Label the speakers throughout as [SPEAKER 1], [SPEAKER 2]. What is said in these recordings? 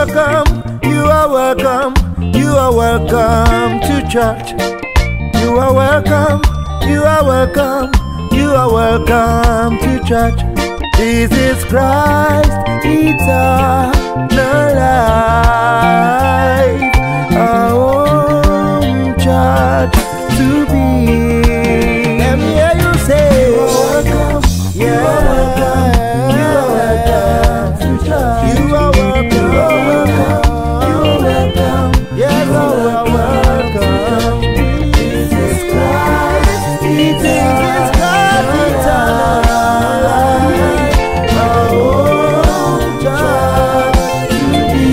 [SPEAKER 1] welcome, you are welcome, you are welcome to church. You are welcome, you are welcome, you are welcome to church. Jesus Christ, eternal life, our own church to be. Let me hear you say, you are welcome, yeah, you are welcome to church. You are welcome, you are welcome, you are welcome, yes, you are welcome. Jesus Christ, eternal life, our own church to be.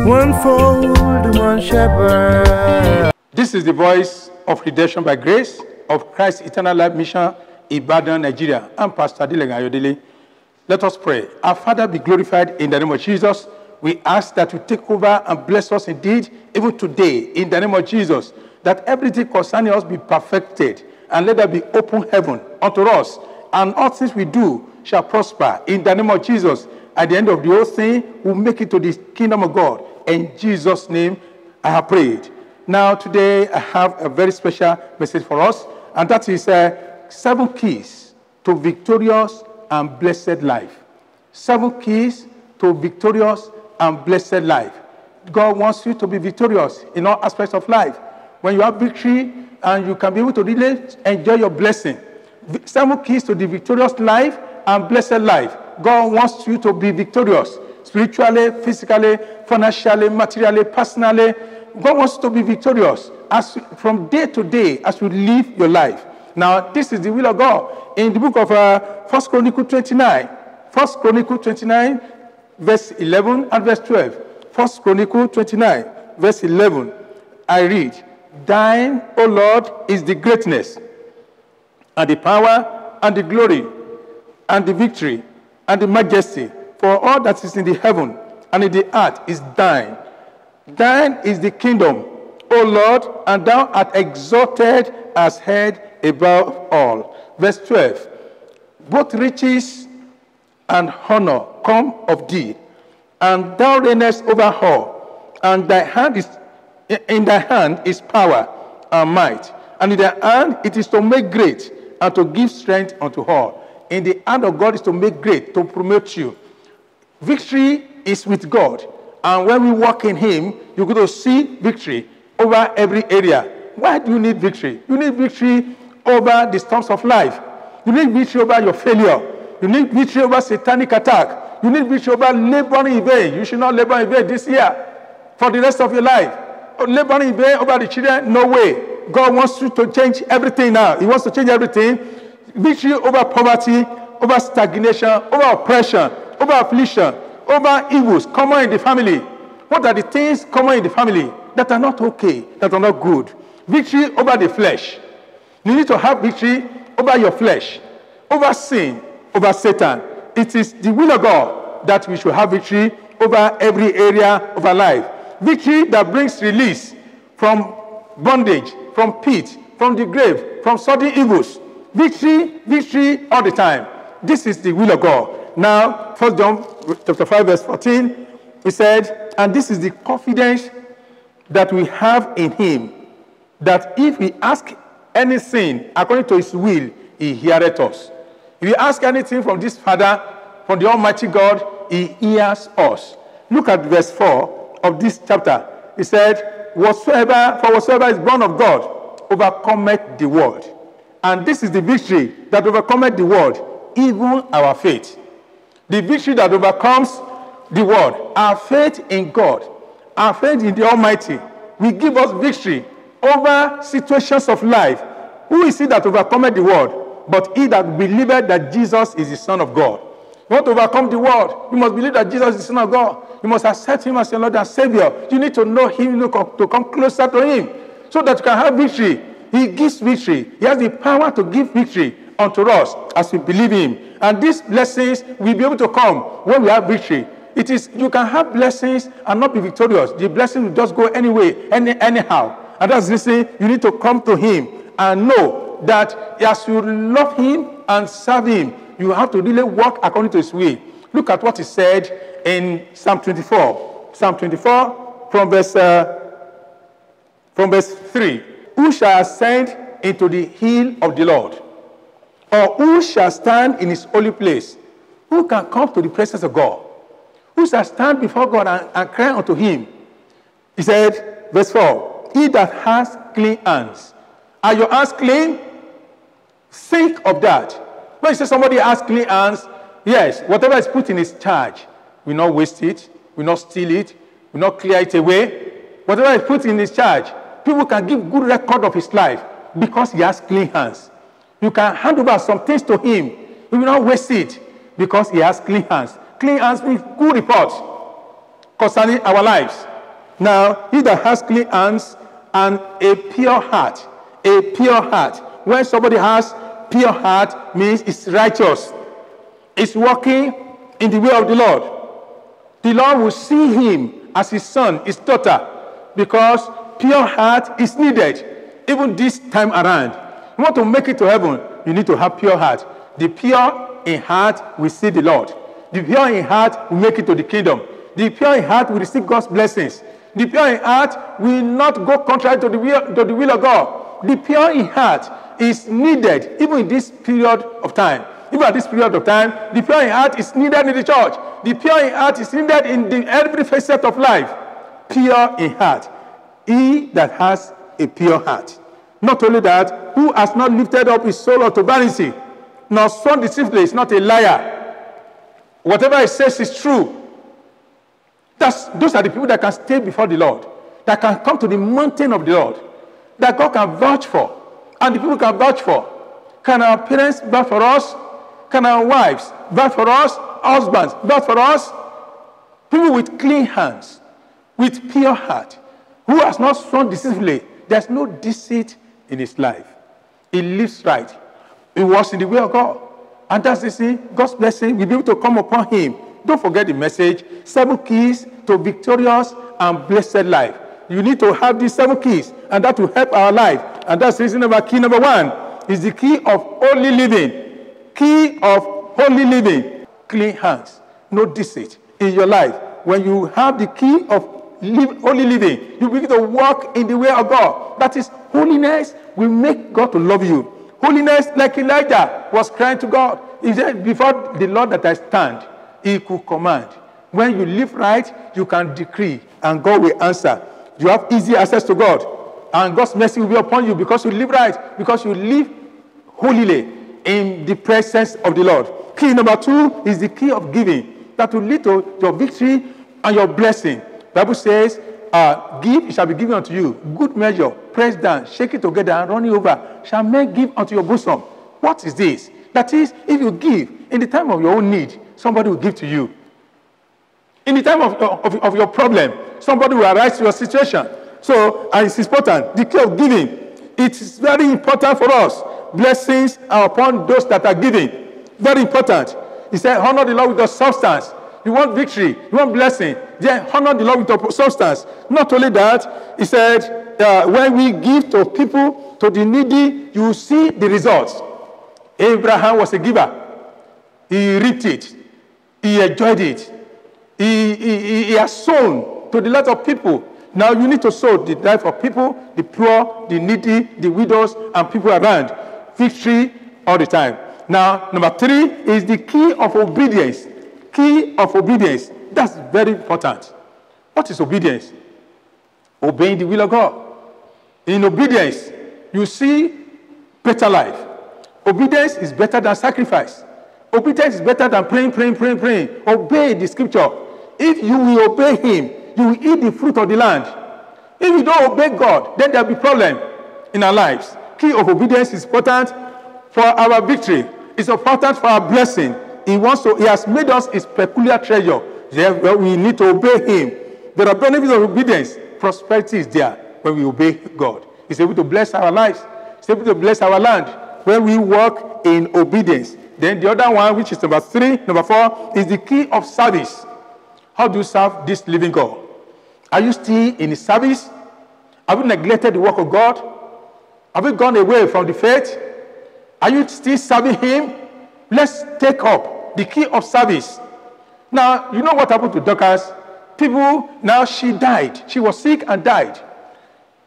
[SPEAKER 1] One fold, one shepherd.
[SPEAKER 2] This is the voice of redemption by grace of Christ Eternal Life Mission, Ibadan, Nigeria. I'm Pastor Adilega Ayodele. Let us pray. Our Father, be glorified in the name of Jesus. We ask that you take over and bless us indeed, even today, in the name of Jesus, that everything concerning us be perfected, and let there be open heaven unto us, and all things we do shall prosper in the name of Jesus. At the end of the whole thing, we'll make it to the kingdom of God. In Jesus' name, I have prayed. Now, today, I have a very special message for us, and that is 7 keys to victorious and blessed life. 7 keys to victorious and blessed life. God wants you to be victorious in all aspects of life. When you have victory, and you can be able to really enjoy your blessing. 7 keys to the victorious life and blessed life. God wants you to be victorious, spiritually, physically, financially, materially, personally. God wants you to be victorious from day to day as you live your life. Now, this is the will of God. In the book of 1 Chronicles 29, 1 Chronicles 29, verse 11 and verse 12. 1 Chronicles 29, verse 11, I read, Thine, O Lord, is the greatness, and the power, and the glory, and the victory, and the majesty, for all that is in the heaven and in the earth is thine. Thine is the kingdom, O Lord, and thou art exalted as head above all. Verse 12, both riches and honor come of thee, and thou reignest over all, and in thy hand is power and might, and in thy hand it is to make great and to give strength unto all. In the hand of God is to make great, to promote you. Victory is with God, and when we walk in Him, you're going to see victory over every area. Why do you need victory? You need victory over the storms of life. You need victory over your failure. You need victory over satanic attack. You need victory over laboring in vain. You should not labor in vain this year for the rest of your life. Laboring in vain over the children, no way. God wants you to change everything now. He wants to change everything. Victory over poverty, over stagnation, over oppression, over affliction, over evils common in the family. What are the things common in the family that are not okay, that are not good? Victory over the flesh. You need to have victory over your flesh, over sin, over Satan. It is the will of God that we should have victory over every area of our life. Victory that brings release from bondage, from pit, from the grave, from sudden evils. Victory, victory all the time. This is the will of God. Now, 1 John chapter 5, verse 14, he said, and this is the confidence that we have in Him, that if we ask anything according to His will, He heareth us. If we ask anything from this Father, from the Almighty God, He hears us. Look at verse 4 of this chapter. He said, whatsoever is born of God overcometh the world. And this is the victory that overcometh the world, even our faith. The victory that overcomes the world, our faith in God, our faith in the Almighty, will give us victory over situations of life. Who is he that overcometh the world? But he that believeth that Jesus is the Son of God. You want to overcome the world, you must believe that Jesus is the Son of God. You must accept Him as your Lord and Savior. You need to know Him, to come closer to Him, so that you can have victory. He gives victory. He has the power to give victory unto us as we believe Him. And these blessings will be able to come when we have victory. It is, you can have blessings and not be victorious. The blessing will just go anyway, anyhow. And that's the thing, you need to come to Him and know that as you love Him and serve Him, you have to really walk according to His will. Look at what is said in Psalm 24. Psalm 24 from verse 3. Who shall ascend into the hill of the Lord? Or who shall stand in his holy place? Who can come to the presence of God? Who shall stand before God and cry unto him? He said, verse 4, he that has clean hands. Are your hands clean? Think of that. When you say somebody has clean hands, yes, whatever is put in his charge, will not waste it, will not steal it, will not clear it away. Whatever is put in his charge, people can give good record of his life because he has clean hands. You can hand over some things to him. He will not waste it because he has clean hands. Clean hands means good report concerning our lives. Now, he that has clean hands and a pure heart, when somebody has pure heart, means it's righteous. It's walking in the way of the Lord. The Lord will see him as his son, his daughter, because pure heart is needed. Even this time around, you want to make it to heaven, you need to have pure heart. The pure in heart will see the Lord. The pure in heart will make it to the kingdom. The pure in heart will receive God's blessings. The pure in heart will not go contrary to the will of God. The pure in heart is needed even in this period of time. Even at this period of time, the pure in heart is needed in the church. The pure in heart is needed in every facet of life. Pure in heart. He that has a pure heart. Not only that, who has not lifted up his soul unto vanity, nor sworn deceitfully, is not a liar. Whatever he says is true. Those are the people that can stay before the Lord, that can come to the mountain of the Lord, that God can vouch for, and the people can vouch for. Can our parents vouch for us? Can our wives vouch for us? Husbands vouch for us? People with clean hands, with pure heart, who has not sworn deceitfully. There's no deceit in his life. He lives right. He walks in the way of God. And that's the thing, God's blessing will be able to come upon him. Don't forget the message, 7 keys to victorious and blessed life. You need to have these 7 keys, and that will help our life. And that's reason key number 1 is the key of holy living. Key of holy living. Clean hands, no deceit in your life. When you have the key of holy living, you begin to walk in the way of God. That is, holiness will make God to love you. Holiness, like Elijah was crying to God. He said, before the Lord that I stand, he could command. When you live right, you can decree, and God will answer. You have easy access to God, and God's mercy will be upon you because you live right, because you live holily in the presence of the Lord. Key number 2 is the key of giving, that will lead to your victory and your blessing. The Bible says, give, it shall be given unto you. Good measure, pressed down, shake it together, and run it over. Shall men give unto your bosom? What is this? That is, if you give in the time of your own need, somebody will give to you. In the time of your problem, somebody will arise to your situation. So, and it's important, the key of giving. It is very important for us. Blessings are upon those that are giving. Very important. He said, honor the Lord with your substance. You want victory, you want blessing, then honor the Lord with your substance. Not only that, he said, when we give to people, to the needy, you will see the results. Abraham was a giver. He reaped it. He enjoyed it. He has sown to the lives of people. Now you need to sow the life of people, the poor, the needy, the widows, and people around. Victory all the time. Now, number 3 is the key of obedience. Key of obedience. That's very important. What is obedience? Obeying the will of God. In obedience, you see better life. Obedience is better than sacrifice. Obedience is better than praying. Obey the scripture. If you will obey him, you will eat the fruit of the land. If you don't obey God, then there will be problem in our lives. Key of obedience is important for our victory. It's important for our blessing. He has made us his peculiar treasure. Therefore, we need to obey him. There are benefits of obedience. Prosperity is there when we obey God. He's able to bless our lives. He's able to bless our land when we walk in obedience. Then the other one, which is number 4, is the key of service. How do you serve this living God? Are you still in his service? Have you neglected the work of God? Have you gone away from the faith? Are you still serving him? Let's take up the key of service. Now, you know what happened to Dorcas? People, now she died. She was sick and died.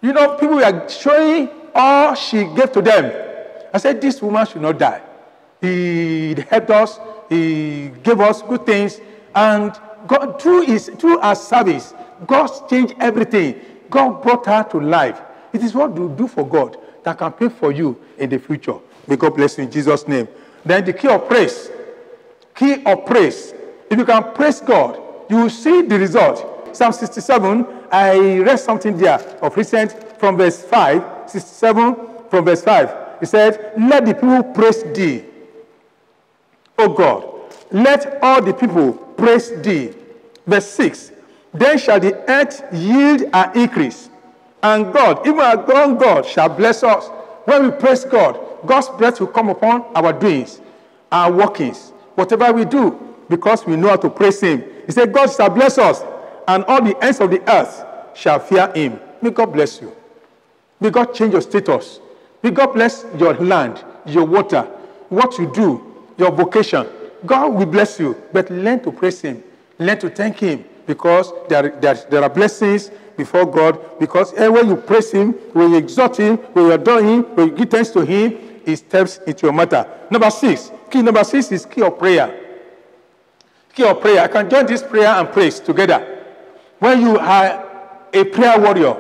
[SPEAKER 2] You know, people were showing all she gave to them. I said, this woman should not die. He helped us. He gave us good things. And God, through our service, God changed everything. God brought her to life. It is what you do for God that can pay for you in the future. May God bless you in Jesus' name. Then the key of praise. Key of praise. If you can praise God, you will see the result. Psalm 67, I read something there of recent from verse 5. 67 from verse 5. He said, let the people praise thee, O God. Let all the people praise thee. Verse 6. Then shall the earth yield an increase. And God, even our God, shall bless us. When we praise God, God's breath will come upon our doings, our workings, whatever we do, because we know how to praise him. He said, God shall bless us, and all the ends of the earth shall fear him. May God bless you. May God change your status. May God bless your land, your water, what you do, your vocation. God will bless you, but learn to praise him. Learn to thank him, because there are blessings before God. Because when you praise him, when you exalt him, when you adore him, when you give thanks to him, he steps into your matter. Number 6. Key number 6 is key of prayer. Key of prayer. I can join this prayer and praise together. When you are a prayer warrior,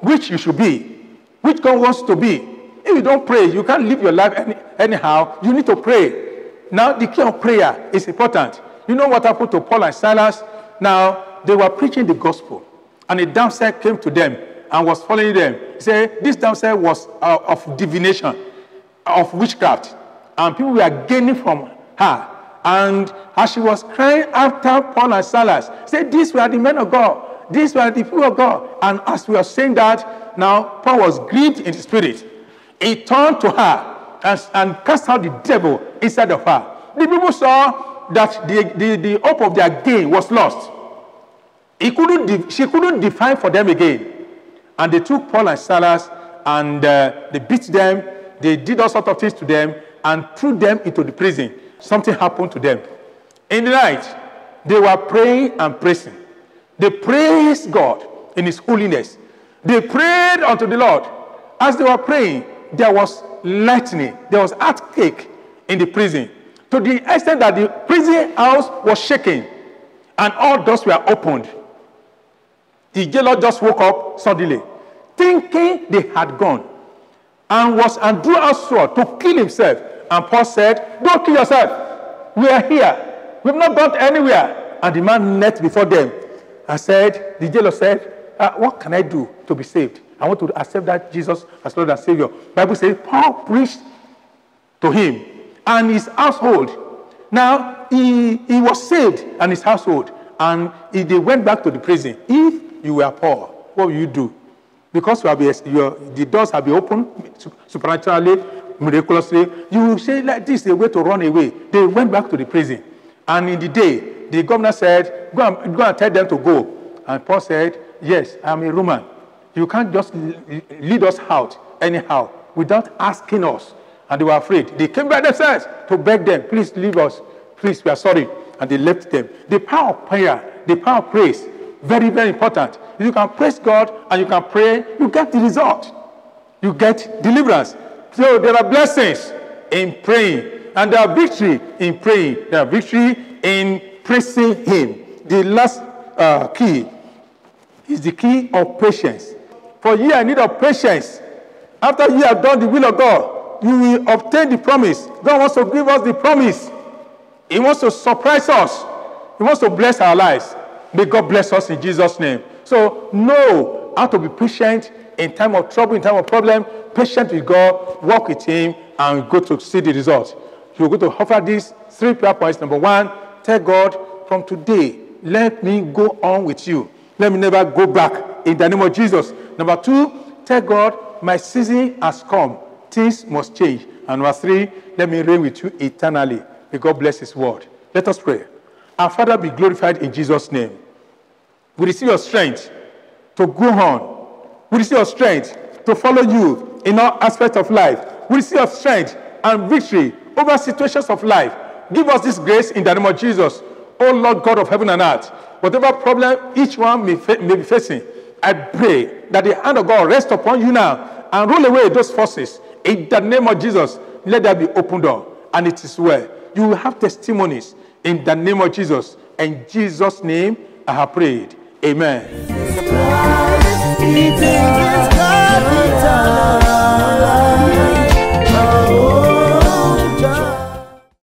[SPEAKER 2] which you should be, which God wants to be. If you don't pray, you can't live your life anyhow. You need to pray. Now, the key of prayer is important. You know what happened to Paul and Silas? Now, they were preaching the gospel, and a damsel came to them and was following them. He said, this damsel was of divination, of witchcraft, and people were gaining from her. And as she was crying after Paul and Silas, said, these were the men of God. These were the people of God. And as we are saying that, now Paul was grieved in the spirit. He turned to her and cast out the devil inside of her. The people saw that the hope of their gain was lost. She couldn't define for them again. And they took Paul and Silas and they beat them. They did all sorts of things to them and threw them into the prison. Something happened to them. In the night, they were praying and praising. They praised God in his holiness. They prayed unto the Lord. As they were praying, there was lightning. There was earthquake in the prison, to the extent that the prison house was shaking and all doors were opened. The jailer just woke up suddenly, thinking they had gone, and drew out sword to kill himself. And Paul said, don't kill yourself. We are here. We've not gone anywhere. And the man knelt before them and said, the jailer said, what can I do to be saved? I want to accept that Jesus as Lord and Savior. The Bible says Paul preached to him and his household. Now, he was saved and his household. And they went back to the prison. If you were Paul, what will you do? Because the doors have been opened supernaturally, miraculously, you will say, like this is a way to run away. They went back to the prison. And in the day, the governor said, go and tell them to go. And Paul said, yes, I'm a Roman. You can't just lead us out anyhow without asking us. And they were afraid. They came by themselves to beg them, please leave us. Please, we are sorry. And they left them. The power of prayer, the power of praise, very, very important. If you can praise God and you can pray, you get the result. You get deliverance. So there are blessings in praying, and there are victory in praying. There are victory in praising him. The last key is the key of patience. For ye are in need of patience. After ye have done the will of God, you will obtain the promise. God wants to give us the promise. He wants to surprise us. He wants to bless our lives. May God bless us in Jesus' name. So know how to be patient in time of trouble, in time of problem. Patient with God, walk with him, and go to see the results. You're going to offer these 3 prayer points. Number 1, tell God, from today, let me go on with you. Let me never go back in the name of Jesus. Number 2, tell God, my season has come. Things must change. And number 3, let me reign with you eternally. May God bless his word. Let us pray. Our Father, be glorified in Jesus' name. We receive your strength to go on. We receive your strength to follow you in all aspects of life. We receive your strength and victory over situations of life. Give us this grace in the name of Jesus. Oh Lord God of heaven and earth, whatever problem each one may be facing, I pray that the hand of God rest upon you now and roll away those forces. In the name of Jesus, let there be open door. And it is well. You will have testimonies in the name of Jesus. In Jesus' name, I have prayed. Amen.